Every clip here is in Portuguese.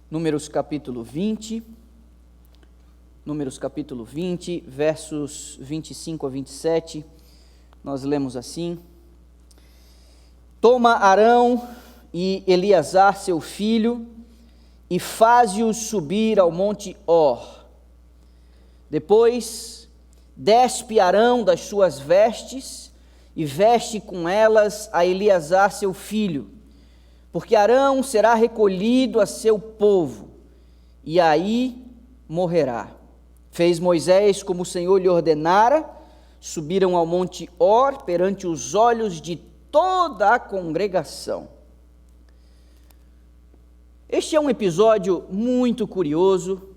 Números capítulo 20, versos 25 a 27, nós lemos assim: Toma Arão e Eleazar seu filho, e faze-os subir ao monte Hor. Depois, despe Arão das suas vestes, e veste com elas a Eleazar seu filho, porque Arão será recolhido a seu povo, e aí morrerá. Fez Moisés como o Senhor lhe ordenara, subiram ao monte Hor perante os olhos de toda a congregação. Este é um episódio muito curioso,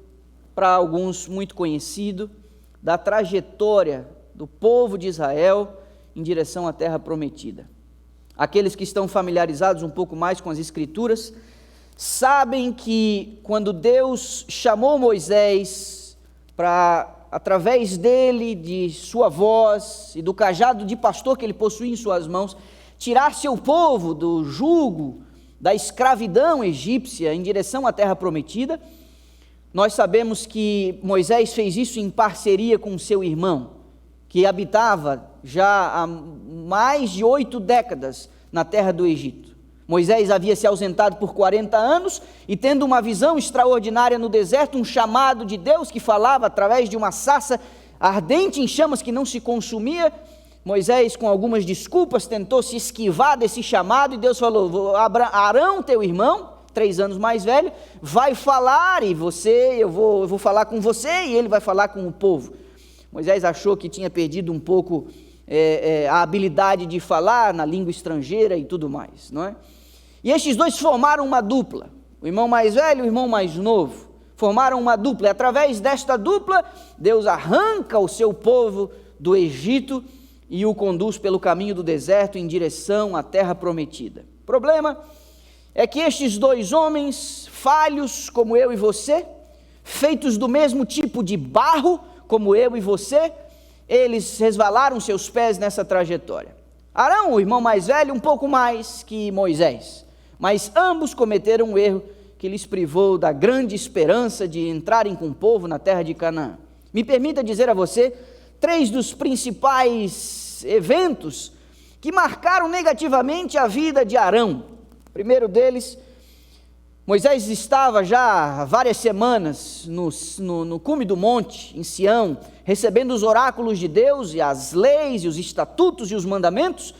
para alguns muito conhecido, da trajetória do povo de Israel em direção à terra prometida. Aqueles que estão familiarizados um pouco mais com as Escrituras, sabem que quando Deus chamou Moisés para, através dele, de sua voz e do cajado de pastor que ele possuía em suas mãos, tirar seu povo do jugo, da escravidão egípcia em direção à terra prometida, nós sabemos que Moisés fez isso em parceria com seu irmão, que habitava já há mais de 8 décadas na terra do Egito. Moisés havia se ausentado por 40 anos e, tendo uma visão extraordinária no deserto, um chamado de Deus que falava através de uma sarça ardente em chamas que não se consumia, Moisés, com algumas desculpas, tentou se esquivar desse chamado, e Deus falou: Arão, teu irmão, 3 anos mais velho, vai falar, e eu vou falar com você, e ele vai falar com o povo. Moisés achou que tinha perdido um pouco a habilidade de falar na língua estrangeira e tudo mais, não é? E estes dois formaram uma dupla, o irmão mais velho e o irmão mais novo, formaram uma dupla, e através desta dupla, Deus arranca o seu povo do Egito e o conduz pelo caminho do deserto em direção à terra prometida. O problema é que estes dois homens, falhos como eu e você, feitos do mesmo tipo de barro como eu e você, eles resvalaram seus pés nessa trajetória. Arão, o irmão mais velho, um pouco mais que Moisés, mas ambos cometeram um erro que lhes privou da grande esperança de entrarem com o povo na terra de Canaã. Me permita dizer a você 3 dos principais eventos que marcaram negativamente a vida de Arão. O primeiro deles, Moisés estava já há várias semanas no cume do monte, em Sião, recebendo os oráculos de Deus e as leis e os estatutos e os mandamentos,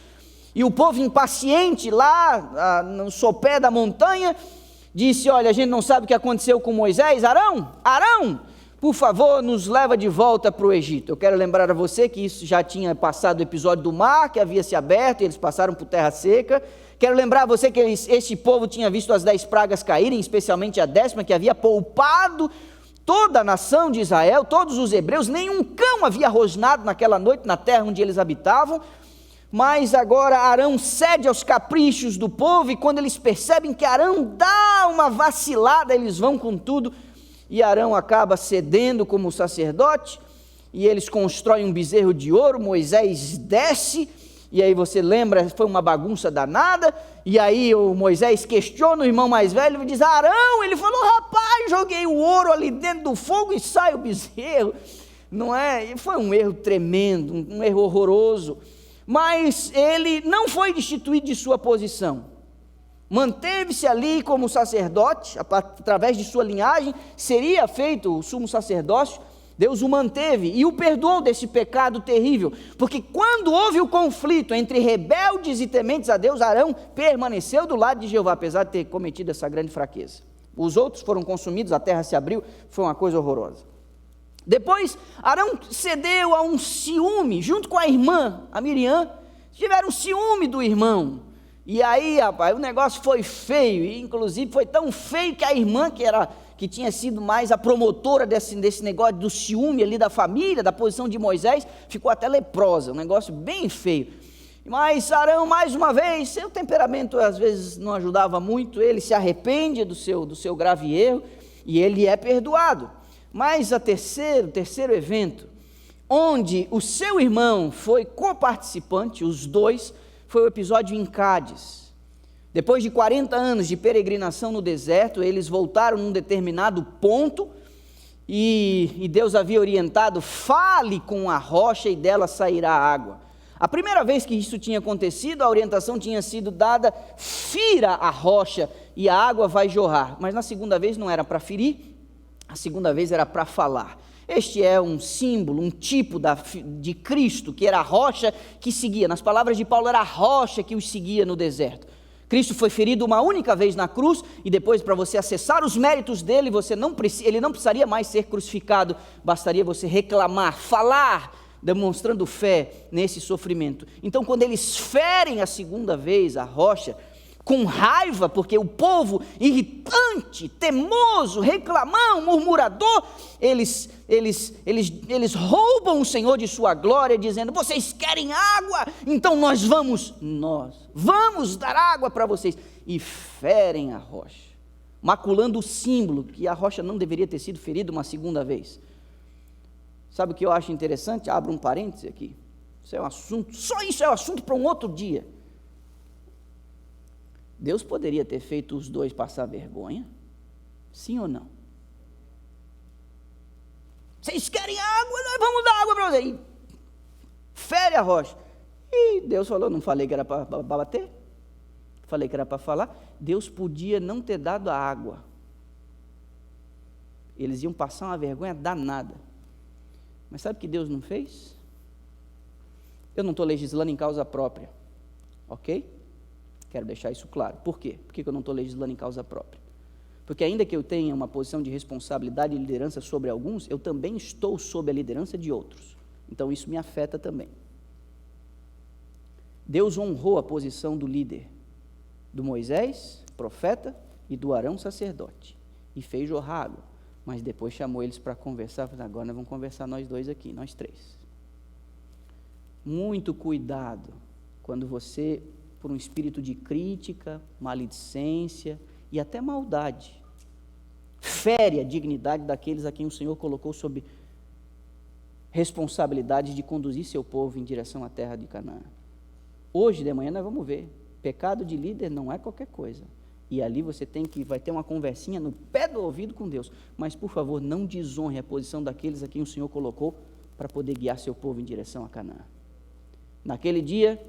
e o povo impaciente lá no sopé da montanha disse: olha, a gente não sabe o que aconteceu com Moisés. Arão, por favor, nos leva de volta para o Egito. Eu quero lembrar a você que isso já tinha passado o episódio do mar, que havia se aberto, e eles passaram por terra seca. Quero lembrar a você que este povo tinha visto as 10 pragas caírem, especialmente a 10ª, que havia poupado toda a nação de Israel, todos os hebreus. Nenhum cão havia rosnado naquela noite na terra onde eles habitavam. Mas agora Arão cede aos caprichos do povo, e quando eles percebem que Arão dá uma vacilada, eles vão com tudo, e Arão acaba cedendo como sacerdote, e eles constroem um bezerro de ouro. Moisés desce, e aí você lembra, foi uma bagunça danada, e aí o Moisés questiona o irmão mais velho e diz: Arão, ele falou: rapaz, joguei o ouro ali dentro do fogo e sai o bezerro, não é? E foi um erro tremendo, um erro horroroso, mas ele não foi destituído de sua posição, manteve-se ali como sacerdote, através de sua linhagem, seria feito o sumo sacerdócio. Deus o manteve e o perdoou desse pecado terrível, porque quando houve o conflito entre rebeldes e tementes a Deus, Arão permaneceu do lado de Jeová, apesar de ter cometido essa grande fraqueza. Os outros foram consumidos, a terra se abriu, foi uma coisa horrorosa. Depois, Arão cedeu a um ciúme, junto com a irmã, a Miriam, tiveram ciúme do irmão. E aí, rapaz, o negócio foi feio, e inclusive foi tão feio que a irmã, que tinha sido mais a promotora desse negócio do ciúme ali da família, da posição de Moisés, ficou até leprosa, um negócio bem feio. Mas Arão, mais uma vez, seu temperamento às vezes não ajudava muito, ele se arrepende do seu grave erro, e ele é perdoado. Mas o terceiro evento, onde o seu irmão foi coparticipante, os dois, foi o episódio em Cádiz. Depois de 40 anos de peregrinação no deserto, eles voltaram num determinado ponto e Deus havia orientado: fale com a rocha e dela sairá água. A primeira vez que isso tinha acontecido, a orientação tinha sido dada: fira a rocha e a água vai jorrar. Mas na segunda vez não era para ferir, a segunda vez era para falar. Este é um símbolo, um tipo de Cristo, que era a rocha que seguia. Nas palavras de Paulo, era a rocha que os seguia no deserto. Cristo foi ferido uma única vez na cruz, e depois, para você acessar os méritos dele, ele não precisaria mais ser crucificado, bastaria você reclamar, falar, demonstrando fé nesse sofrimento. Então, quando eles ferem a segunda vez a rocha, com raiva, porque o povo irritante, temoso, reclamão, murmurador, eles roubam o Senhor de sua glória, dizendo: vocês querem água? Então nós vamos dar água para vocês, e ferem a rocha, maculando o símbolo, que a rocha não deveria ter sido ferida uma segunda vez. Sabe o que eu acho interessante? Abro um parêntese aqui, isso é um assunto, só isso é um assunto para um outro dia. Deus poderia ter feito os dois passar vergonha? Sim ou não? Vocês querem água? Nós vamos dar água para vocês. E fere a rocha. E Deus falou: não falei que era para bater? Falei que era para falar? Deus podia não ter dado a água. Eles iam passar uma vergonha danada. Mas sabe o que Deus não fez? Eu não estou legislando em causa própria, ok? Quero deixar isso claro. Por quê? Por que eu não estou legislando em causa própria? Porque ainda que eu tenha uma posição de responsabilidade e liderança sobre alguns, eu também estou sob a liderança de outros. Então isso me afeta também. Deus honrou a posição do líder, do Moisés, profeta, e do Arão, sacerdote, e fez jorrar água. Mas depois chamou eles para conversar. Falou: agora nós vamos conversar nós dois aqui, nós três. Muito cuidado quando você, por um espírito de crítica, maledicência e até maldade, fere a dignidade daqueles a quem o Senhor colocou sob responsabilidade de conduzir seu povo em direção à terra de Canaã. Hoje de manhã nós vamos ver, pecado de líder não é qualquer coisa, e ali você vai ter uma conversinha no pé do ouvido com Deus, mas por favor, não desonre a posição daqueles a quem o Senhor colocou para poder guiar seu povo em direção a Canaã. Naquele dia,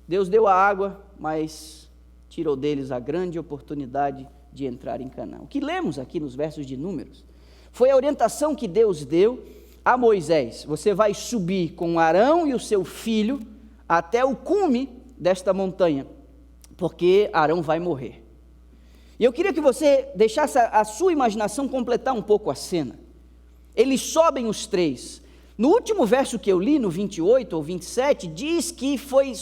Deus deu a água, mas tirou deles a grande oportunidade de entrar em Canaã. O que lemos aqui nos versos de Números foi a orientação que Deus deu a Moisés: você vai subir com Arão e o seu filho até o cume desta montanha, porque Arão vai morrer. E eu queria que você deixasse a sua imaginação completar um pouco a cena. Eles sobem os três. No último verso que eu li, no 28 ou 27, diz que foi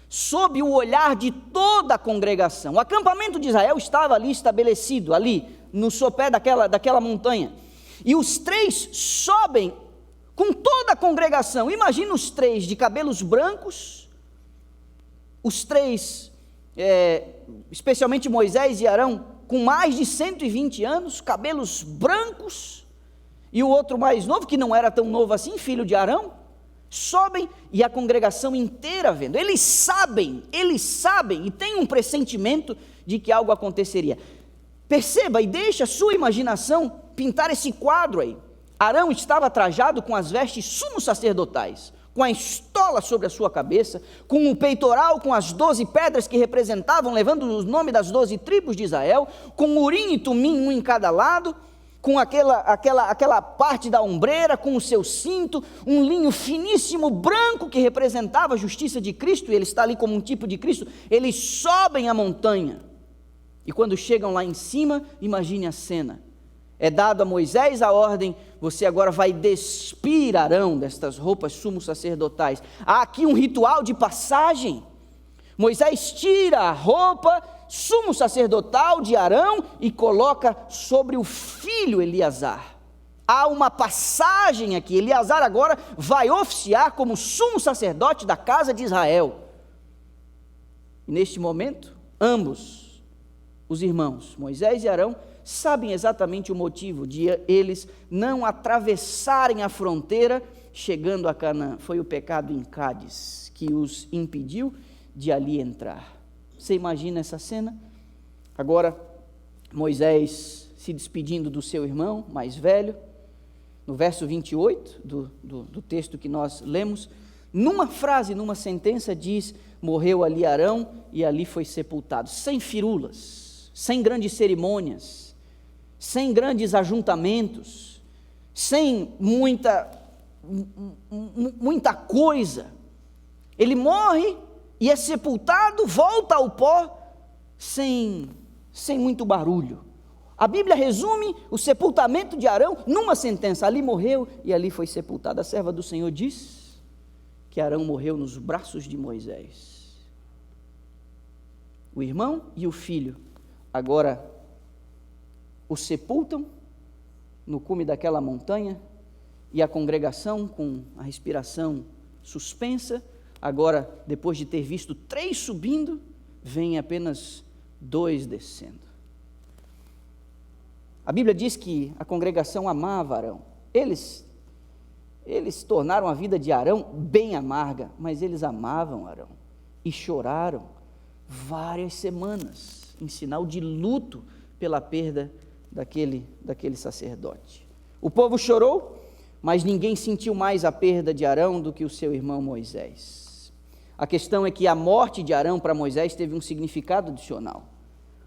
sob o olhar de toda a congregação. O acampamento de Israel estava ali estabelecido, ali no sopé daquela montanha, e os três sobem com toda a congregação. Imagina os três de cabelos brancos, os três, especialmente Moisés e Arão, com mais de 120 anos, cabelos brancos, e o outro mais novo, que não era tão novo assim, filho de Arão, sobem, e a congregação inteira vendo. Eles sabem, e têm um pressentimento de que algo aconteceria. Perceba e deixe a sua imaginação pintar esse quadro aí. Arão estava trajado com as vestes sumos sacerdotais, com a estola sobre a sua cabeça, com o peitoral com as 12 pedras que representavam, levando o nome das 12 tribos de Israel, com urim e tumim, um em cada lado, com aquela parte da ombreira, com o seu cinto, um linho finíssimo branco que representava a justiça de Cristo, e ele está ali como um tipo de Cristo. Eles sobem a montanha, e quando chegam lá em cima, imagine a cena. É dado a Moisés a ordem: você agora vai despir Arão destas roupas sumos sacerdotais. Há aqui um ritual de passagem. Moisés tira a roupa sumo sacerdotal de Arão e coloca sobre o filho Eleazar. Há uma passagem aqui. Eleazar agora vai oficiar como sumo sacerdote da casa de Israel. E neste momento, ambos os irmãos, Moisés e Arão, sabem exatamente o motivo de eles não atravessarem a fronteira chegando a Canaã. Foi o pecado em Cádiz que os impediu de ali entrar. Você imagina essa cena? Agora, Moisés se despedindo do seu irmão mais velho, no verso 28 do texto que nós lemos, numa frase, numa sentença diz, morreu ali Arão e ali foi sepultado, sem firulas, sem grandes cerimônias, sem grandes ajuntamentos, sem muita coisa. Ele morre e é sepultado, volta ao pó, sem muito barulho. A Bíblia resume o sepultamento de Arão numa sentença: ali morreu e ali foi sepultado. A serva do Senhor diz que Arão morreu nos braços de Moisés. O irmão e o filho agora o sepultam no cume daquela montanha, e a congregação, com a respiração suspensa, agora, depois de ter visto 3 subindo, vem apenas 2 descendo. A Bíblia diz que a congregação amava Arão. Eles tornaram a vida de Arão bem amarga, mas eles amavam Arão e choraram várias semanas, em sinal de luto pela perda daquele sacerdote. O povo chorou, mas ninguém sentiu mais a perda de Arão do que o seu irmão Moisés. A questão é que a morte de Arão para Moisés teve um significado adicional.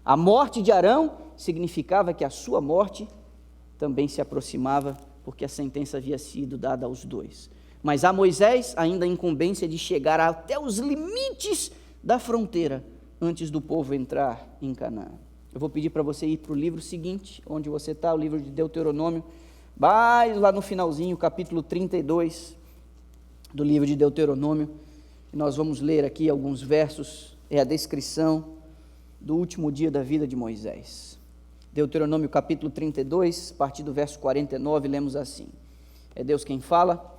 A morte de Arão significava que a sua morte também se aproximava, porque a sentença havia sido dada aos 2. Mas a Moisés ainda a incumbência de chegar até os limites da fronteira, antes do povo entrar em Canaã. Eu vou pedir para você ir para o livro seguinte, onde você está, o livro de Deuteronômio, vai lá no finalzinho, capítulo 32 do livro de Deuteronômio, e nós vamos ler aqui alguns versos, é a descrição do último dia da vida de Moisés. Deuteronômio capítulo 32, a partir do verso 49, lemos assim, é Deus quem fala: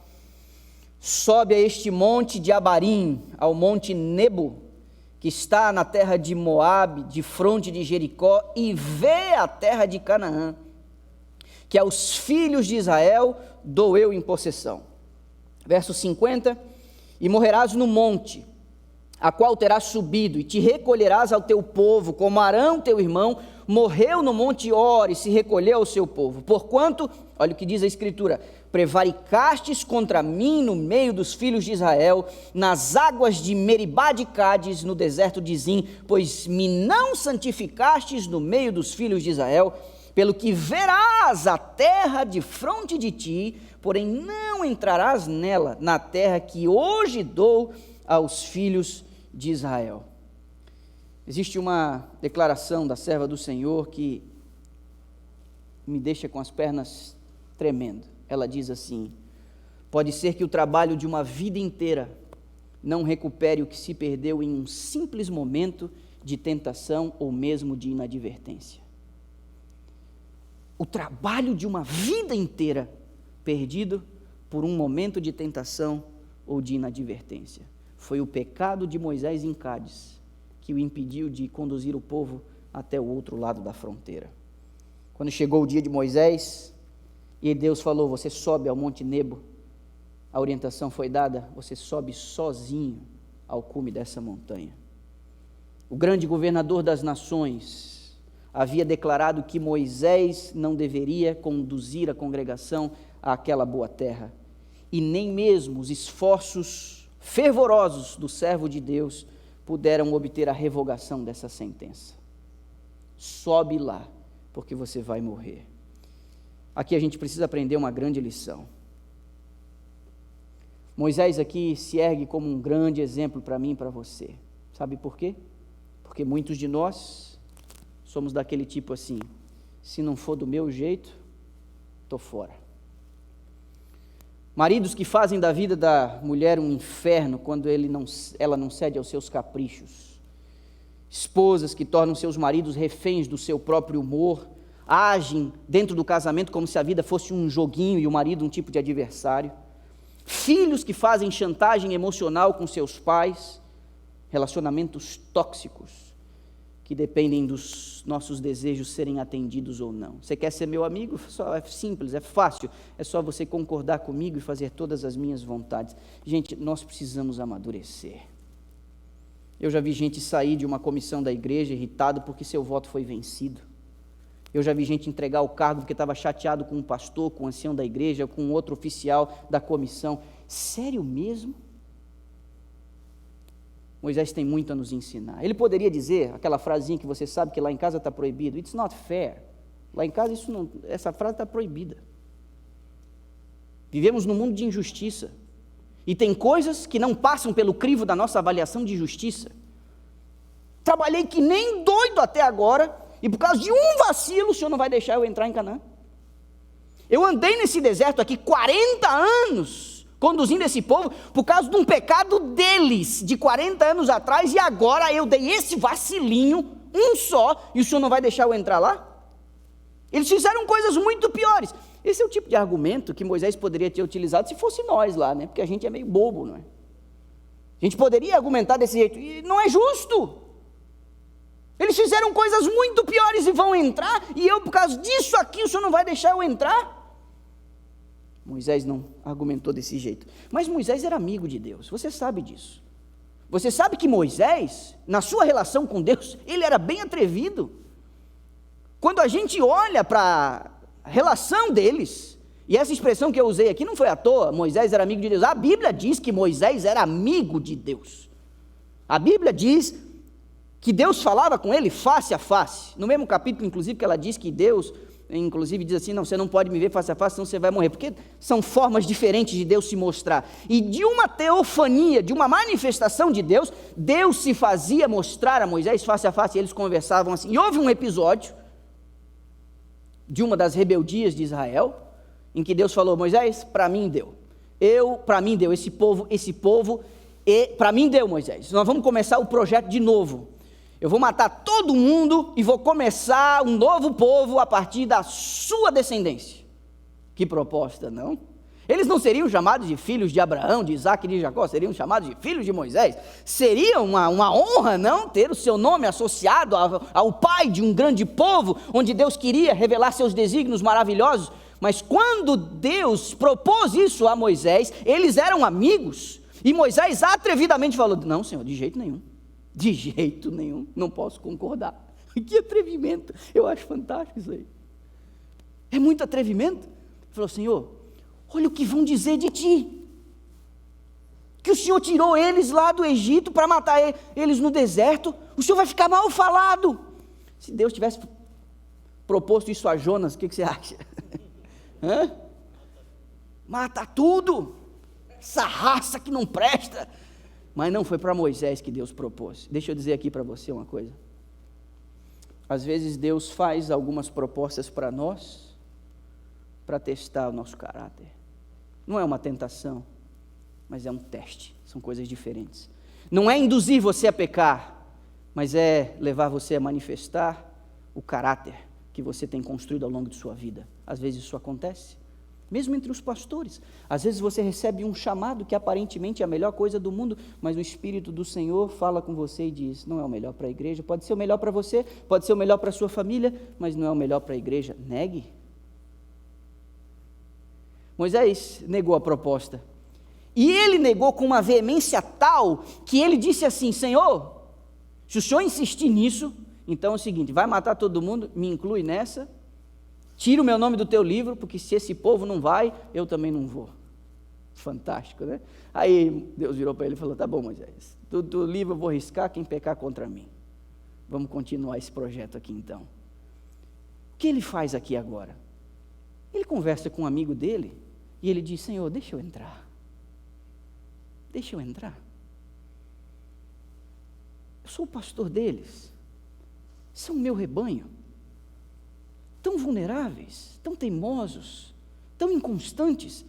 sobe a este monte de Abarim, ao monte Nebo, que está na terra de Moabe, de fronte de Jericó, e vê a terra de Canaã, que aos filhos de Israel dou eu em possessão. Verso 50, e morrerás no monte, a qual terás subido, e te recolherás ao teu povo, como Arão teu irmão morreu no monte Hor e se recolheu ao seu povo. Porquanto, olha o que diz a Escritura, prevaricastes contra mim no meio dos filhos de Israel, nas águas de Meribá de Cádiz, no deserto de Zim, pois me não santificastes no meio dos filhos de Israel, pelo que verás a terra de fronte de ti, porém não entrarás nela, na terra que hoje dou aos filhos de Israel. Existe uma declaração da serva do Senhor que me deixa com as pernas tremendo. Ela diz assim: pode ser que o trabalho de uma vida inteira não recupere o que se perdeu em um simples momento de tentação ou mesmo de inadvertência. O trabalho de uma vida inteira perdido por um momento de tentação ou de inadvertência. Foi o pecado de Moisés em Cádiz que o impediu de conduzir o povo até o outro lado da fronteira. Quando chegou o dia de Moisés, e Deus falou: você sobe ao monte Nebo, a orientação foi dada: você sobe sozinho ao cume dessa montanha. O grande governador das nações havia declarado que Moisés não deveria conduzir a congregação àquela boa terra, e nem mesmo os esforços fervorosos do servo de Deus puderam obter a revogação dessa sentença. Sobe lá, porque você vai morrer. Aqui a gente precisa aprender uma grande lição. Moisés aqui se ergue como um grande exemplo para mim e para você. Sabe por quê? Porque muitos de nós somos daquele tipo assim: se não for do meu jeito, estou fora. Maridos que fazem da vida da mulher um inferno quando ela não cede aos seus caprichos. Esposas que tornam seus maridos reféns do seu próprio humor, agem dentro do casamento como se a vida fosse um joguinho e o marido um tipo de adversário. Filhos que fazem chantagem emocional com seus pais, relacionamentos tóxicos que dependem dos nossos desejos serem atendidos ou não. Você quer ser meu amigo? É simples, é fácil, é só você concordar comigo e fazer todas as minhas vontades. Gente, nós precisamos amadurecer. Eu já vi gente sair de uma comissão da igreja irritado porque seu voto foi vencido. Eu já vi gente entregar o cargo porque estava chateado com o pastor, com o ancião da igreja, com outro oficial da comissão. Sério mesmo? Moisés tem muito a nos ensinar. Ele poderia dizer aquela frasinha que você sabe que lá em casa está proibido. It's not fair. Lá em casa essa frase está proibida. Vivemos num mundo de injustiça. E tem coisas que não passam pelo crivo da nossa avaliação de justiça. Trabalhei que nem doido até agora, e por causa de um vacilo, o Senhor não vai deixar eu entrar em Canaã. Eu andei nesse deserto aqui 40 anos, conduzindo esse povo, por causa de um pecado deles, de 40 anos atrás, e agora eu dei esse vacilinho, um só, e o Senhor não vai deixar eu entrar lá? Eles fizeram coisas muito piores. Esse é o tipo de argumento que Moisés poderia ter utilizado se fosse nós lá, né? Porque a gente é meio bobo, não é? A gente poderia argumentar desse jeito, e não é justo. Eles fizeram coisas muito piores e vão entrar, e eu, por causa disso aqui, o Senhor não vai deixar eu entrar? Moisés não argumentou desse jeito. Mas Moisés era amigo de Deus, você sabe disso. Você sabe que Moisés, na sua relação com Deus, ele era bem atrevido. Quando a gente olha para a relação deles, e essa expressão que eu usei aqui não foi à toa, Moisés era amigo de Deus. A Bíblia diz que Moisés era amigo de Deus. A Bíblia diz que Deus falava com ele face a face. No mesmo capítulo, inclusive, que ela diz que Deus, inclusive, diz assim, não, você não pode me ver face a face, senão você vai morrer, porque são formas diferentes de Deus se mostrar. E de uma teofania, de uma manifestação de Deus, Deus se fazia mostrar a Moisés face a face, e eles conversavam assim. E houve um episódio de uma das rebeldias de Israel, em que Deus falou, Moisés, para mim deu, esse povo, para mim deu, Moisés, nós vamos começar o projeto de novo, eu vou matar todo mundo e vou começar um novo povo a partir da sua descendência. Que proposta, não? Eles não seriam chamados de filhos de Abraão, de Isaac e de Jacó, seriam chamados de filhos de Moisés. Seria uma honra, não, ter o seu nome associado ao pai de um grande povo, onde Deus queria revelar seus desígnios maravilhosos. Mas quando Deus propôs isso a Moisés, eles eram amigos, e Moisés atrevidamente falou, não, Senhor, de jeito nenhum, não posso concordar. Que atrevimento, eu acho fantástico isso aí. É muito atrevimento. Ele falou, Senhor, olha o que vão dizer de ti, que o Senhor tirou eles lá do Egito para matar eles no deserto, o Senhor vai ficar mal falado. Se Deus tivesse proposto isso a Jonas, o que você acha? Mata tudo, essa raça que não presta. Mas não foi para Moisés que Deus propôs. Deixa eu dizer aqui para você uma coisa, às vezes Deus faz algumas propostas para nós, para testar o nosso caráter. Não é uma tentação, mas é um teste, são coisas diferentes. Não é induzir você a pecar, mas é levar você a manifestar o caráter que você tem construído ao longo de sua vida. Às vezes isso acontece, mesmo entre os pastores. Às vezes você recebe um chamado que aparentemente é a melhor coisa do mundo, mas o Espírito do Senhor fala com você e diz, não é o melhor para a igreja, pode ser o melhor para você, pode ser o melhor para a sua família, mas não é o melhor para a igreja. Negue. Moisés negou a proposta, e ele negou com uma veemência tal, que ele disse assim, Senhor, se o Senhor insistir nisso, então é o seguinte, vai matar todo mundo, me inclui nessa, tira o meu nome do teu livro, porque se esse povo não vai, eu também não vou. Fantástico, né? Aí Deus virou para ele e falou, tá bom, Moisés, do livro eu vou riscar quem pecar contra mim. Vamos continuar esse projeto aqui então. O que ele faz aqui agora? Ele conversa com um amigo dele, e ele diz, Senhor, deixa eu entrar. Deixa eu entrar. Eu sou o pastor deles. São o meu rebanho. Tão vulneráveis, tão teimosos, tão inconstantes.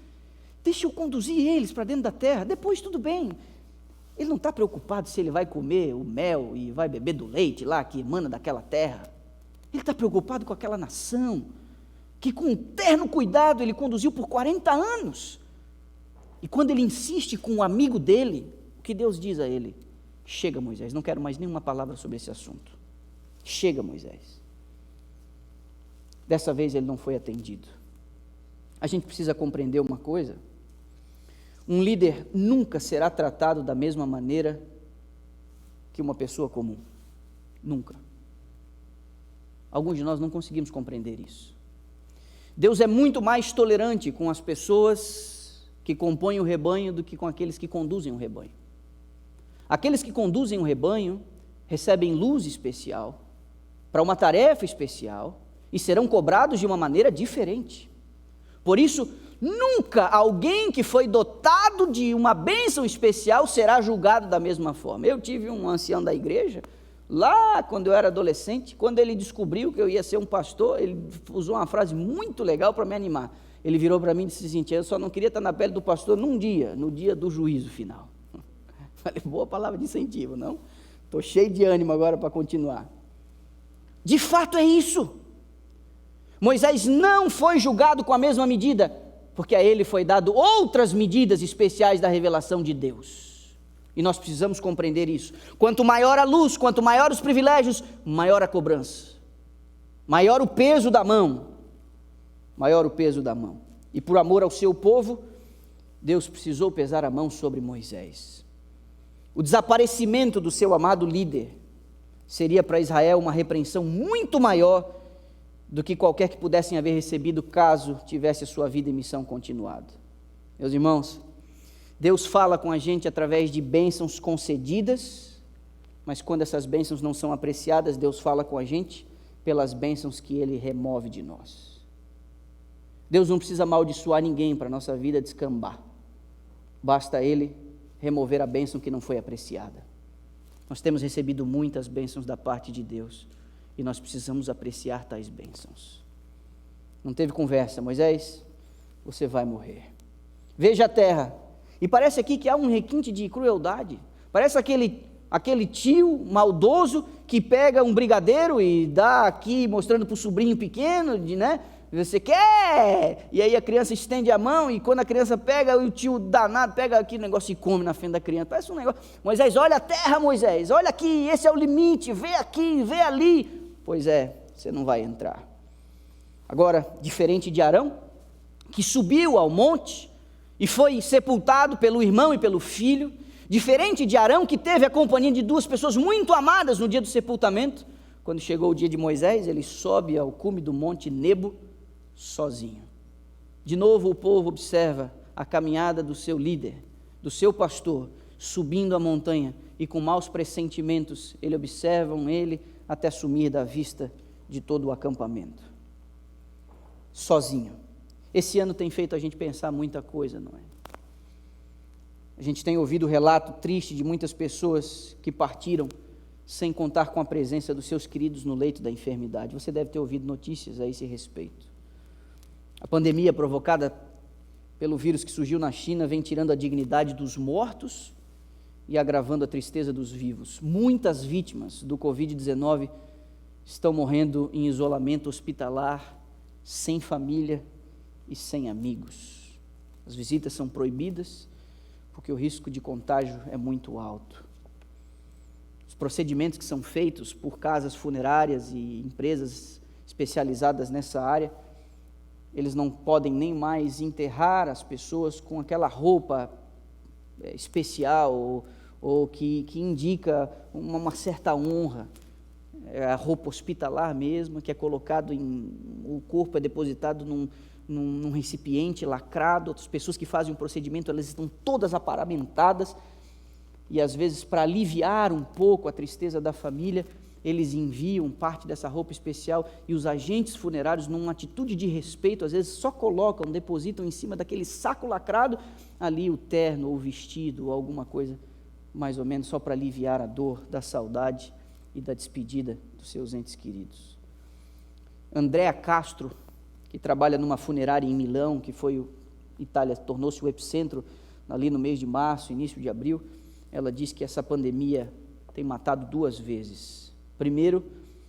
Deixa eu conduzir eles para dentro da terra. Depois tudo bem. Ele não está preocupado se ele vai comer o mel e vai beber do leite lá que emana daquela terra. Ele está preocupado com aquela nação, que com um terno cuidado ele conduziu por 40 anos. E quando ele insiste com um amigo dele, o que Deus diz a ele? Chega, Moisés, não quero mais nenhuma palavra sobre esse assunto. Chega, Moisés. Dessa vez ele não foi atendido. A gente precisa compreender uma coisa, um líder nunca será tratado da mesma maneira que uma pessoa comum. Nunca. Alguns de nós não conseguimos compreender isso. Deus é muito mais tolerante com as pessoas que compõem o rebanho do que com aqueles que conduzem o rebanho. Aqueles que conduzem o rebanho recebem luz especial para uma tarefa especial e serão cobrados de uma maneira diferente. Por isso, nunca alguém que foi dotado de uma bênção especial será julgado da mesma forma. Eu tive um ancião da igreja, lá quando eu era adolescente, quando ele descobriu que eu ia ser um pastor, ele usou uma frase muito legal para me animar. Ele virou para mim e disse assim: eu só não queria estar na pele do pastor no dia do juízo final. Falei, boa palavra de incentivo, não? Estou cheio de ânimo agora para continuar. De fato é isso. Moisés não foi julgado com a mesma medida, porque a ele foi dado outras medidas especiais da revelação de Deus. E nós precisamos compreender isso. Quanto maior a luz, quanto maior os privilégios, maior a cobrança. Maior o peso da mão. Maior o peso da mão. E por amor ao seu povo, Deus precisou pesar a mão sobre Moisés. O desaparecimento do seu amado líder seria para Israel uma repreensão muito maior do que qualquer que pudessem haver recebido caso tivesse a sua vida e missão continuado. Meus irmãos, Deus fala com a gente através de bênçãos concedidas, mas quando essas bênçãos não são apreciadas, Deus fala com a gente pelas bênçãos que Ele remove de nós. Deus não precisa amaldiçoar ninguém para a nossa vida descambar, basta Ele remover a bênção que não foi apreciada. Nós temos recebido muitas bênçãos da parte de Deus, e nós precisamos apreciar tais bênçãos. Não teve conversa, Moisés, você vai morrer. Veja a terra. E parece aqui que há um requinte de crueldade. Parece aquele tio maldoso que pega um brigadeiro e dá aqui mostrando para o sobrinho pequeno, né? Você quer? E aí a criança estende a mão e quando a criança pega, o tio danado pega aqui o negócio e come na frente da criança. Parece um negócio. Moisés, olha a terra, Moisés, olha aqui, esse é o limite, vê aqui, vê ali. Pois é, você não vai entrar. Agora, diferente de Arão, que subiu ao monte e foi sepultado pelo irmão e pelo filho, diferente de Arão, que teve a companhia de duas pessoas muito amadas no dia do sepultamento, quando chegou o dia de Moisés, ele sobe ao cume do monte Nebo sozinho. De novo o povo observa a caminhada do seu líder, do seu pastor, subindo a montanha, e com maus pressentimentos, observam ele até sumir da vista de todo o acampamento. Sozinho. Esse ano tem feito a gente pensar muita coisa, não é? A gente tem ouvido o relato triste de muitas pessoas que partiram sem contar com a presença dos seus queridos no leito da enfermidade. Você deve ter ouvido notícias a esse respeito. A pandemia provocada pelo vírus que surgiu na China vem tirando a dignidade dos mortos e agravando a tristeza dos vivos. Muitas vítimas do Covid-19 estão morrendo em isolamento hospitalar, sem família e sem amigos. As visitas são proibidas porque o risco de contágio é muito alto. Os procedimentos que são feitos por casas funerárias e empresas especializadas nessa área, eles não podem nem mais enterrar as pessoas com aquela roupa especial ou que indica uma certa honra. É a roupa hospitalar mesmo, que é colocado o corpo é depositado num recipiente lacrado. Outras pessoas que fazem o procedimento, elas estão todas aparamentadas, e às vezes para aliviar um pouco a tristeza da família, eles enviam parte dessa roupa especial, e os agentes funerários, numa atitude de respeito, às vezes só depositam em cima daquele saco lacrado, ali o terno ou o vestido ou alguma coisa, mais ou menos só para aliviar a dor da saudade e da despedida dos seus entes queridos. Andréa Castro, que trabalha numa funerária em Milão, que Itália, tornou-se o epicentro ali no mês de março, início de abril, ela diz que essa pandemia tem matado 2 vezes. Primeiro,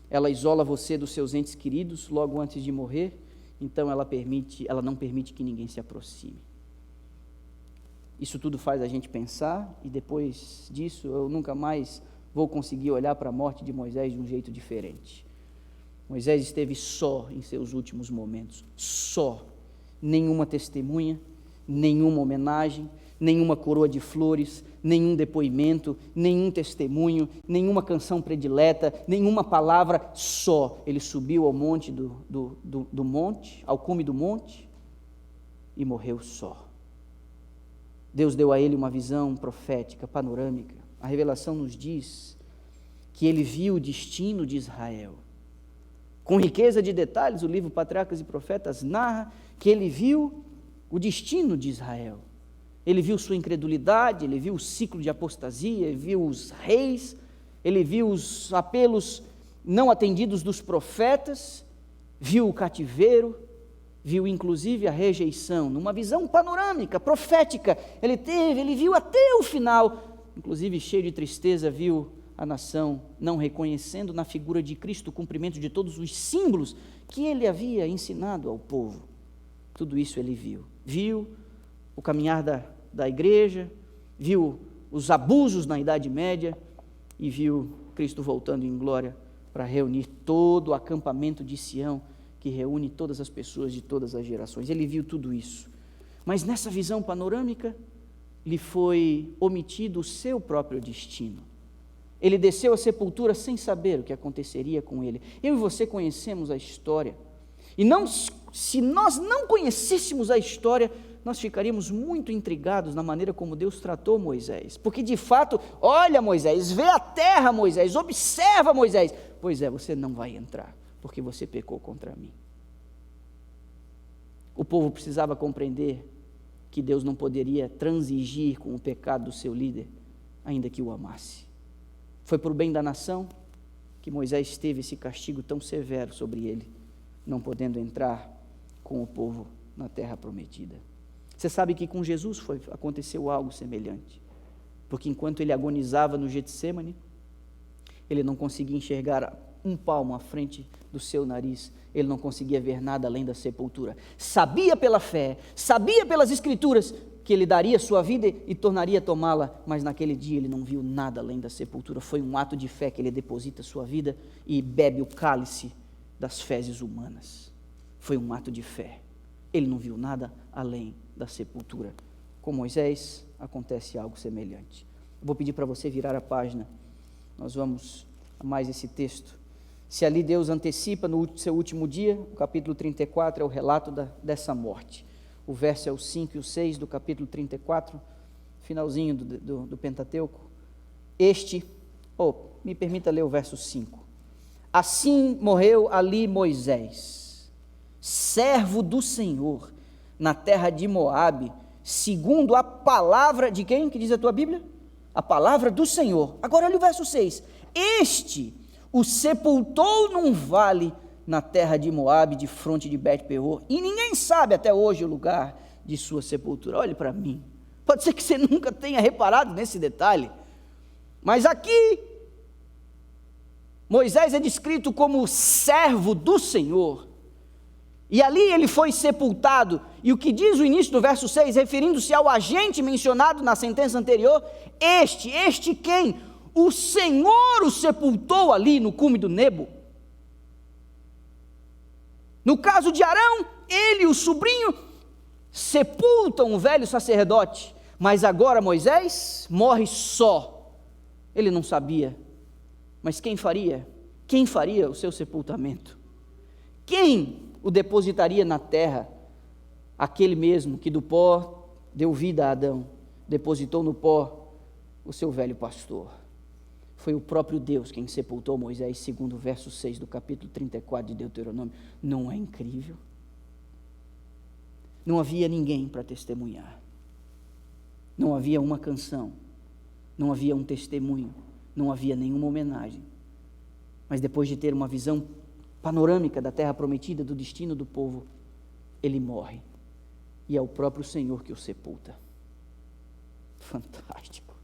ela isola você dos seus entes queridos logo antes de morrer, então ela não permite que ninguém se aproxime. Isso tudo faz a gente pensar, e depois disso eu nunca mais vou conseguir olhar para a morte de Moisés de um jeito diferente. Moisés esteve só em seus últimos momentos, só. Nenhuma testemunha, nenhuma homenagem, nenhuma coroa de flores, nenhum depoimento, nenhum testemunho, nenhuma canção predileta, nenhuma palavra, só. Ele subiu ao monte ao cume do monte e morreu só. Deus deu a ele uma visão profética, panorâmica. A revelação nos diz que ele viu o destino de Israel. Com riqueza de detalhes, o livro Patriarcas e Profetas narra que ele viu o destino de Israel. Ele viu sua incredulidade, ele viu o ciclo de apostasia, ele viu os reis, ele viu os apelos não atendidos dos profetas, viu o cativeiro, viu inclusive a rejeição, numa visão panorâmica, profética. Ele viu até o final, inclusive cheio de tristeza, viu a nação não reconhecendo na figura de Cristo o cumprimento de todos os símbolos que ele havia ensinado ao povo. Tudo isso ele viu o caminhar da igreja, viu os abusos na Idade Média e viu Cristo voltando em glória para reunir todo o acampamento de Sião, que reúne todas as pessoas de todas as gerações. Ele viu tudo isso, mas nessa visão panorâmica lhe foi omitido o seu próprio destino. Ele desceu à sepultura sem saber o que aconteceria com ele. Eu e você conhecemos a história, e se nós não conhecêssemos a história, nós ficaríamos muito intrigados na maneira como Deus tratou Moisés, porque de fato, olha Moisés, vê a terra Moisés, observa Moisés, pois é, você não vai entrar, porque você pecou contra mim. O povo precisava compreender que Deus não poderia transigir com o pecado do seu líder, ainda que o amasse. Foi por bem da nação que Moisés teve esse castigo tão severo sobre ele, não podendo entrar com o povo na terra prometida. Você sabe que com Jesus aconteceu algo semelhante, porque enquanto ele agonizava no Getsêmani, ele não conseguia enxergar um palmo à frente do seu nariz, ele não conseguia ver nada além da sepultura. Sabia pela fé, sabia pelas Escrituras que ele daria sua vida e tornaria a tomá-la, mas naquele dia ele não viu nada além da sepultura. Foi um ato de fé que ele deposita sua vida e bebe o cálice das fezes humanas. Foi um ato de fé. Ele não viu nada além da sepultura. Com Moisés acontece algo semelhante. Eu vou pedir para você virar a página. Nós vamos a mais esse texto. Se ali Deus antecipa no seu último dia, o capítulo 34 é o relato dessa morte. O verso é o 5 e o 6 do capítulo 34, finalzinho do Pentateuco. Me permita ler o verso 5. Assim morreu ali Moisés, servo do Senhor, na terra de Moabe, segundo a palavra de quem? Que diz a tua Bíblia? A palavra do Senhor. Agora olha o verso 6. Este o sepultou num vale na terra de Moabe, de fronte de Bet-peor, e ninguém sabe até hoje o lugar de sua sepultura. Olhe para mim, pode ser que você nunca tenha reparado nesse detalhe, mas aqui, Moisés é descrito como servo do Senhor, e ali ele foi sepultado, e o que diz o início do verso 6, referindo-se ao agente mencionado na sentença anterior, este quem? O Senhor o sepultou ali no cume do Nebo. No caso de Arão, ele e o sobrinho sepultam o velho sacerdote, mas agora Moisés morre só. Ele não sabia, mas quem faria? Quem faria o seu sepultamento? Quem o depositaria na terra? Aquele mesmo que do pó deu vida a Adão, depositou no pó o seu velho pastor. Foi o próprio Deus quem sepultou Moisés, segundo o verso 6 do capítulo 34 de Deuteronômio. Não é incrível? Não havia ninguém para testemunhar. Não havia uma canção. Não havia um testemunho. Não havia nenhuma homenagem. Mas depois de ter uma visão panorâmica da terra prometida, do destino do povo, ele morre. E é o próprio Senhor que o sepulta. Fantástico.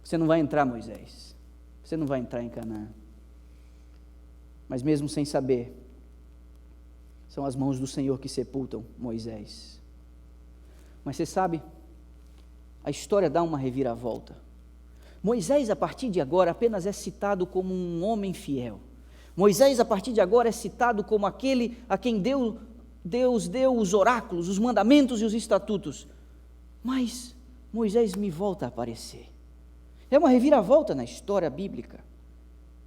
Você não vai entrar, Moisés, você não vai entrar em Canaã, mas mesmo sem saber, são as mãos do Senhor que sepultam Moisés. Mas você sabe, a história dá uma reviravolta. Moisés, a partir de agora, apenas é citado como um homem fiel. Moisés, a partir de agora, é citado como aquele a quem Deus Deus deu os oráculos, os mandamentos e os estatutos, mas Moisés me volta a aparecer. É uma reviravolta na história bíblica,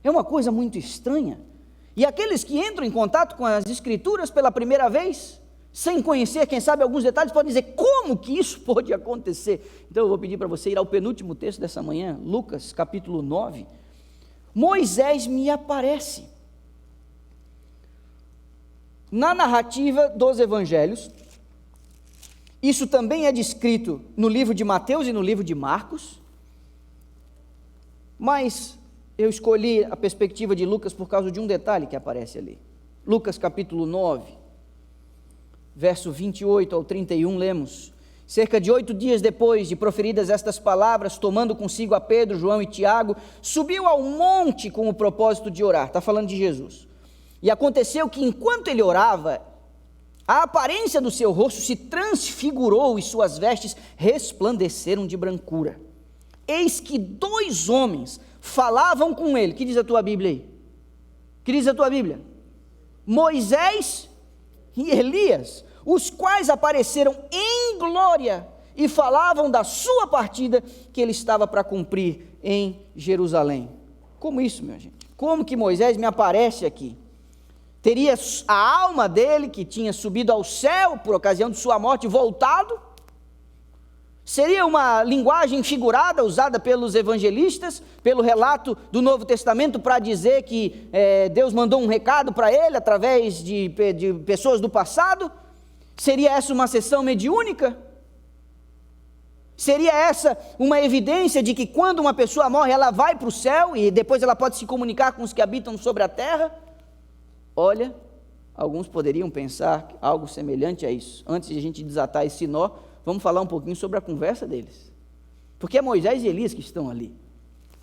é uma coisa muito estranha, e aqueles que entram em contato com as Escrituras pela primeira vez, sem conhecer, quem sabe, alguns detalhes, podem dizer, como que isso pode acontecer? Então eu vou pedir para você ir ao penúltimo texto dessa manhã, Lucas capítulo 9, Moisés me aparece. Na narrativa dos evangelhos, isso também é descrito no livro de Mateus e no livro de Marcos, mas eu escolhi a perspectiva de Lucas por causa de um detalhe que aparece ali. Lucas capítulo 9, verso 28 ao 31, lemos: cerca de 8 dias depois de proferidas estas palavras, tomando consigo a Pedro, João e Tiago, subiu ao monte com o propósito de orar. Está falando de Jesus. E aconteceu que enquanto ele orava, a aparência do seu rosto se transfigurou e suas vestes resplandeceram de brancura. Eis que 2 homens falavam com ele. Que diz a tua Bíblia aí? Que diz a tua Bíblia? Moisés e Elias, os quais apareceram em glória e falavam da sua partida que ele estava para cumprir em Jerusalém. Como isso, minha gente? Como que Moisés me aparece aqui? Teria a alma dele, que tinha subido ao céu por ocasião de sua morte, voltado? Seria uma linguagem figurada usada pelos evangelistas, pelo relato do Novo Testamento, para dizer que Deus mandou um recado para ele através de pessoas do passado? Seria essa uma sessão mediúnica? Seria essa uma evidência de que quando uma pessoa morre, ela vai para o céu e depois ela pode se comunicar com os que habitam sobre a terra? Olha, alguns poderiam pensar algo semelhante a isso. Antes de a gente desatar esse nó, vamos falar um pouquinho sobre a conversa deles, porque é Moisés e Elias que estão ali.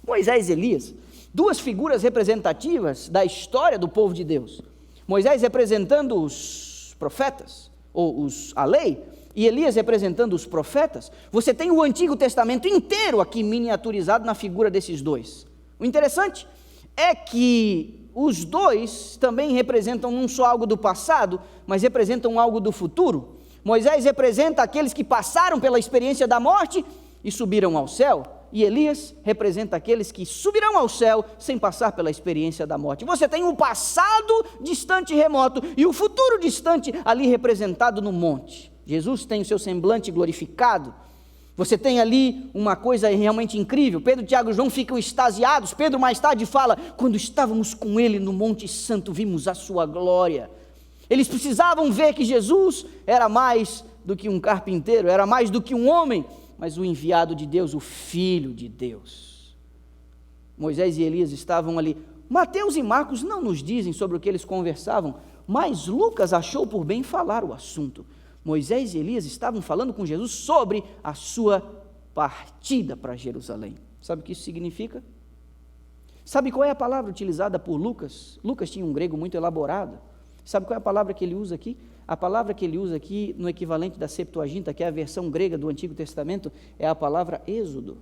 Moisés e Elias, 2 figuras representativas da história do povo de Deus. Moisés representando os profetas, ou a lei, e Elias representando os profetas. Você tem o Antigo Testamento inteiro aqui miniaturizado na figura desses 2. O interessante é que os 2 também representam não só algo do passado, mas representam algo do futuro. Moisés representa aqueles que passaram pela experiência da morte e subiram ao céu, e Elias representa aqueles que subirão ao céu sem passar pela experiência da morte. Você tem o passado distante e remoto e o futuro distante ali representado no monte. Jesus tem o seu semblante glorificado. Você tem ali uma coisa realmente incrível. Pedro, Tiago e João ficam extasiados. Pedro mais tarde fala: quando estávamos com ele no Monte Santo, vimos a sua glória. Eles precisavam ver que Jesus era mais do que um carpinteiro, era mais do que um homem, mas o enviado de Deus, o Filho de Deus. Moisés e Elias estavam ali. Mateus e Marcos não nos dizem sobre o que eles conversavam, mas Lucas achou por bem falar o assunto. Moisés e Elias estavam falando com Jesus sobre a sua partida para Jerusalém. Sabe o que isso significa? Sabe qual é a palavra utilizada por Lucas? Lucas tinha um grego muito elaborado. Sabe qual é a palavra que ele usa aqui? A palavra que ele usa aqui, no equivalente da Septuaginta, que é a versão grega do Antigo Testamento, é a palavra êxodo.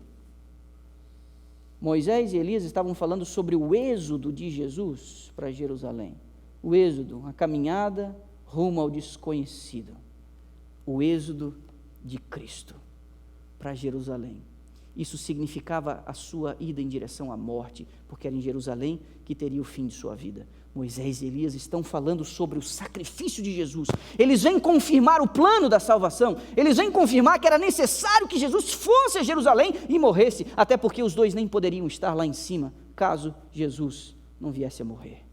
Moisés e Elias estavam falando sobre o êxodo de Jesus para Jerusalém. O êxodo, a caminhada rumo ao desconhecido. O êxodo de Cristo para Jerusalém. Isso significava a sua ida em direção à morte, porque era em Jerusalém que teria o fim de sua vida. Moisés e Elias estão falando sobre o sacrifício de Jesus. Eles vêm confirmar o plano da salvação. Eles vêm confirmar que era necessário que Jesus fosse a Jerusalém e morresse, até porque os 2 nem poderiam estar lá em cima, caso Jesus não viesse a morrer.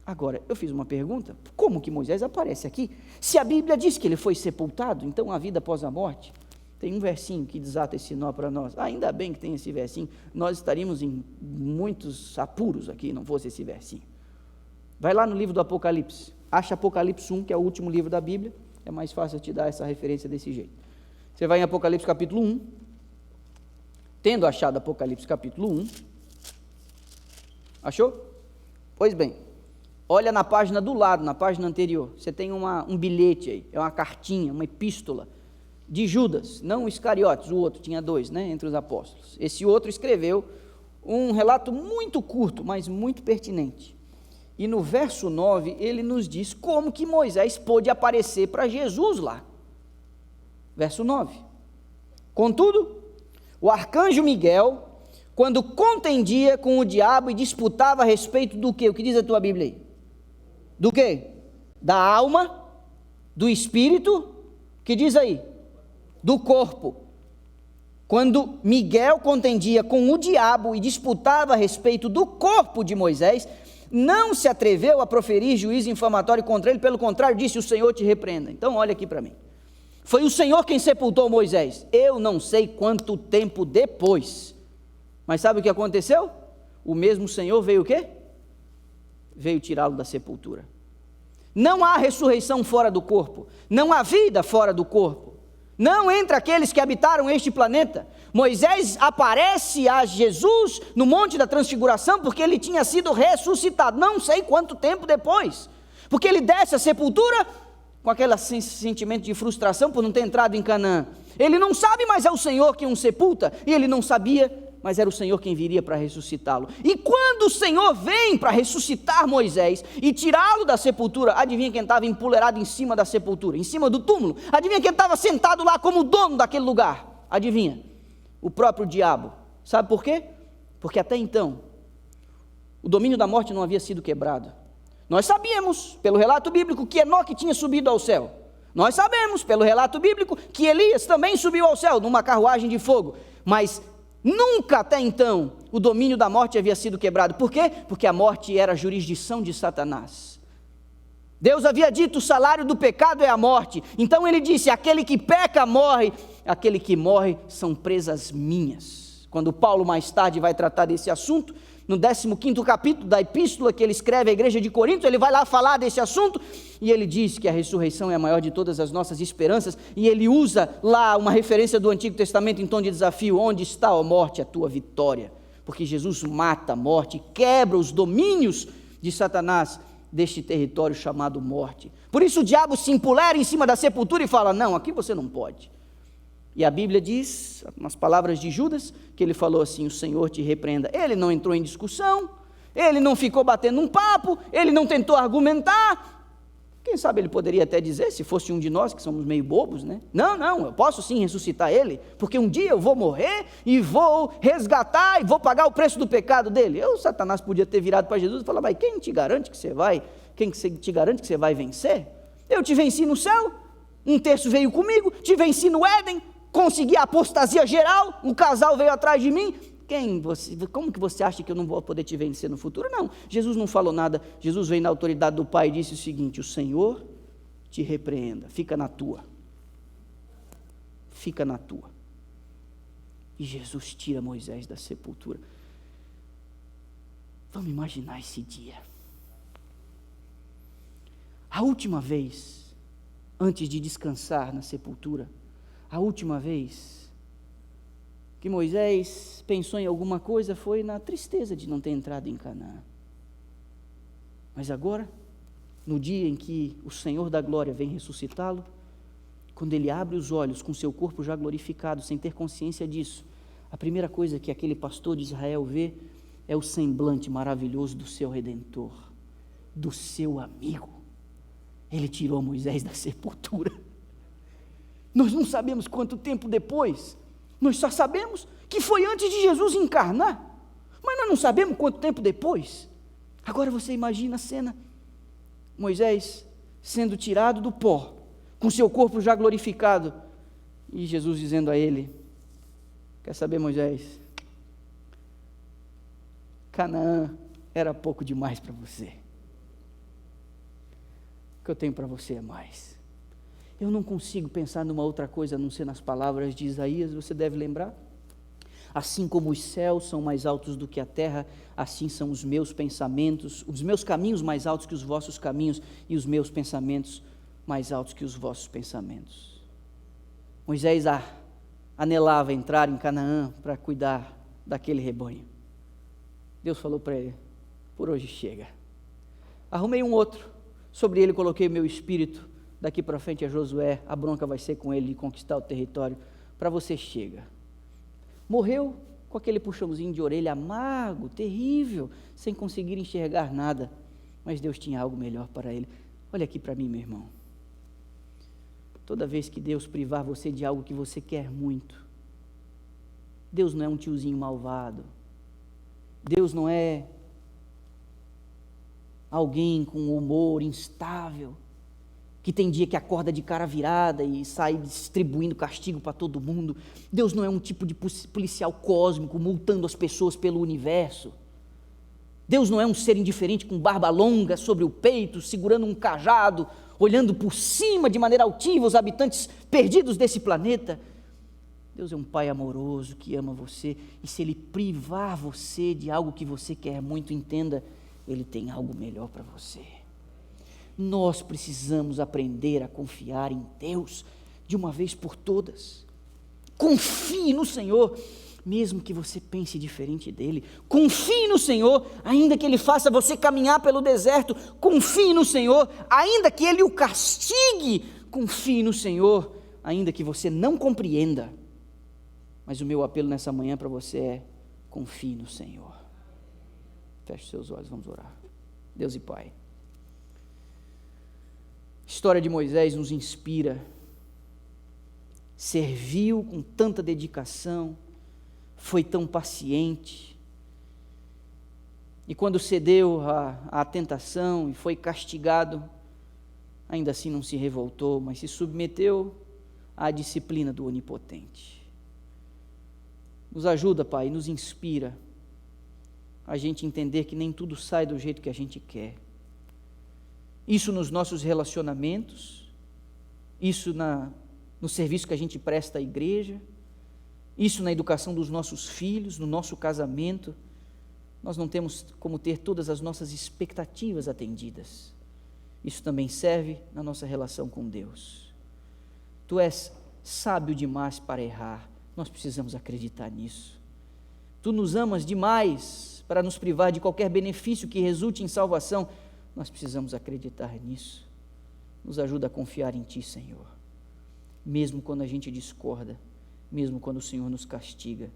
Agora, eu fiz uma pergunta: como que Moisés aparece aqui? Se a Bíblia diz que ele foi sepultado, então a vida após a morte. Tem um versinho que desata esse nó para nós. Ainda bem que tem esse versinho, nós estaríamos em muitos apuros aqui, não fosse esse versinho. Vai lá no livro do Apocalipse, acha Apocalipse 1, que é o último livro da Bíblia, é mais fácil eu te dar essa referência desse jeito. Você vai em Apocalipse capítulo 1, tendo achado Apocalipse capítulo 1, achou? Pois bem, olha na página do lado, na página anterior, você tem um bilhete aí, é uma cartinha, uma epístola, de Judas, não Iscariotes, o outro tinha 2, entre os apóstolos. Esse outro escreveu um relato muito curto, mas muito pertinente. E no verso 9, ele nos diz como que Moisés pôde aparecer para Jesus lá. Verso 9. Contudo, o arcanjo Miguel, quando contendia com o diabo e disputava a respeito do quê? O que diz a tua Bíblia aí? Do quê? Da alma, do espírito, o que diz aí? Do corpo. Quando Miguel contendia com o diabo e disputava a respeito do corpo de Moisés, não se atreveu a proferir juízo infamatório contra ele, pelo contrário, disse: o Senhor te repreenda. Então olha aqui para mim. Foi o Senhor quem sepultou Moisés. Eu não sei quanto tempo depois. Mas sabe o que aconteceu? O mesmo Senhor veio o quê? Veio tirá-lo da sepultura. Não há ressurreição fora do corpo. Não há vida fora do corpo. Não entre aqueles que habitaram este planeta. Moisés aparece a Jesus no Monte da Transfiguração porque ele tinha sido ressuscitado. Não sei quanto tempo depois. Porque ele desce à sepultura com aquele sentimento de frustração por não ter entrado em Canaã. Ele não sabe, mas é o Senhor quem o sepulta. E ele não sabia, mas era o Senhor quem viria para ressuscitá-lo. E quando o Senhor vem para ressuscitar Moisés e tirá-lo da sepultura, adivinha quem estava empoleirado em cima da sepultura, em cima do túmulo? Adivinha quem estava sentado lá como dono daquele lugar? Adivinha? O próprio diabo. Sabe por quê? Porque até então, o domínio da morte não havia sido quebrado. Nós sabíamos, pelo relato bíblico, que Enoque tinha subido ao céu. Nós sabemos, pelo relato bíblico, que Elias também subiu ao céu, numa carruagem de fogo. Mas nunca até então o domínio da morte havia sido quebrado. Por quê? Porque a morte era a jurisdição de Satanás. Deus havia dito: o salário do pecado é a morte. Então ele disse: aquele que peca morre, aquele que morre são presas minhas. Quando Paulo mais tarde vai tratar desse assunto, no 15º capítulo da epístola que ele escreve à igreja de Corinto, ele vai lá falar desse assunto, e ele diz que a ressurreição é a maior de todas as nossas esperanças, e ele usa lá uma referência do Antigo Testamento em tom de desafio: onde está, ó morte, a tua vitória? Porque Jesus mata a morte, quebra os domínios de Satanás deste território chamado morte. Por isso o diabo se empolera em cima da sepultura e fala: não, aqui você não pode. E a Bíblia diz, nas palavras de Judas, que ele falou assim: o Senhor te repreenda. Ele não entrou em discussão, ele não ficou batendo um papo, ele não tentou argumentar. Quem sabe ele poderia até dizer, se fosse um de nós que somos meio bobos, né? Não, eu posso sim ressuscitar ele, porque um dia eu vou morrer e vou resgatar e vou pagar o preço do pecado dele. O Satanás podia ter virado para Jesus e falar: mas quem te garante que você vai? Quem te garante que você vai vencer? Eu te venci no céu, um terço veio comigo, te venci no Éden, consegui a apostasia geral, um casal veio atrás de mim. Como que você acha que eu não vou poder te vencer no futuro? Não, Jesus não falou nada. Jesus veio na autoridade do Pai e disse o seguinte: o Senhor te repreenda, fica na tua. Fica na tua. E Jesus tira Moisés da sepultura. Vamos imaginar esse dia. A última vez, antes de descansar na sepultura, a última vez que Moisés pensou em alguma coisa foi na tristeza de não ter entrado em Canaã. Mas agora, no dia em que o Senhor da glória vem ressuscitá-lo, quando ele abre os olhos com seu corpo já glorificado, sem ter consciência disso, a primeira coisa que aquele pastor de Israel vê é o semblante maravilhoso do seu Redentor, do seu amigo. Ele tirou Moisés da sepultura. Nós não sabemos quanto tempo depois, nós só sabemos que foi antes de Jesus encarnar, mas nós não sabemos quanto tempo depois. Agora você imagina a cena: Moisés sendo tirado do pó, com seu corpo já glorificado, e Jesus dizendo a ele: quer saber, Moisés, Canaã era pouco demais para você, o que eu tenho para você é mais. Eu não consigo pensar numa outra coisa a não ser nas palavras de Isaías. Você deve lembrar: assim como os céus são mais altos do que a terra, assim são os meus pensamentos, os meus caminhos mais altos que os vossos caminhos, e os meus pensamentos mais altos que os vossos pensamentos. Moisés anelava entrar em Canaã para cuidar daquele rebanho. Deus falou para ele: por hoje chega. Arrumei um outro, sobre ele coloquei o meu espírito. Daqui para frente é Josué, a bronca vai ser com ele de conquistar o território. Para você chega. Morreu com aquele puxãozinho de orelha amargo, terrível, sem conseguir enxergar nada. mas Deus tinha algo melhor para ele. Olha aqui para mim, meu irmão. Toda vez que Deus privar você de algo que você quer muito, Deus não é um tiozinho malvado. Deus não é alguém com humor instável, que tem dia que acorda de cara virada e sai distribuindo castigo para todo mundo. Deus não é um tipo de policial cósmico multando as pessoas pelo universo. Deus não é um ser indiferente com barba longa sobre o peito, segurando um cajado, olhando por cima de maneira altiva os habitantes perdidos desse planeta. Deus é um Pai amoroso que ama você, e se Ele privar você de algo que você quer muito, entenda, Ele tem algo melhor para você. Nós precisamos aprender a confiar em Deus de uma vez por todas. Confie no Senhor, mesmo que você pense diferente dele. Confie no Senhor, ainda que Ele faça você caminhar pelo deserto. Confie no Senhor, ainda que Ele o castigue. Confie no Senhor, ainda que você não compreenda. Mas o meu apelo nessa manhã para você é: confie no Senhor. Feche seus olhos, vamos orar. Deus e Pai, a história de Moisés nos inspira. Serviu com tanta dedicação, foi tão paciente, e quando cedeu à tentação e foi castigado, ainda assim não se revoltou, mas se submeteu à disciplina do Onipotente. Nos ajuda, Pai, nos inspira a gente entender que nem tudo sai do jeito que a gente quer. Isso nos nossos relacionamentos, isso no serviço que a gente presta à igreja, isso na educação dos nossos filhos, no nosso casamento. Nós não temos como ter todas as nossas expectativas atendidas. Isso também serve na nossa relação com Deus. Tu és sábio demais para errar, nós precisamos acreditar nisso. Tu nos amas demais para nos privar de qualquer benefício que resulte em salvação, nós precisamos acreditar nisso. Nos ajuda a confiar em Ti, Senhor, mesmo quando a gente discorda, mesmo quando o Senhor nos castiga.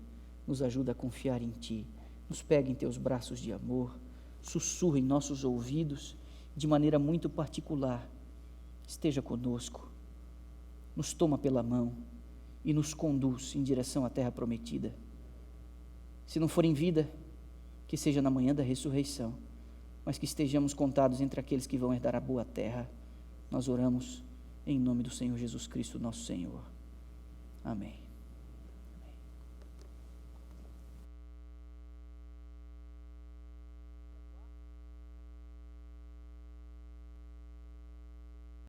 Nos ajuda a confiar em Ti, nos pega em Teus braços de amor, sussurra em nossos ouvidos, de maneira muito particular, esteja conosco, nos toma pela mão e nos conduz em direção à terra prometida. Se não for em vida, que seja na manhã da ressurreição, mas que estejamos contados entre aqueles que vão herdar a boa terra. Nós oramos em nome do Senhor Jesus Cristo, nosso Senhor. Amém.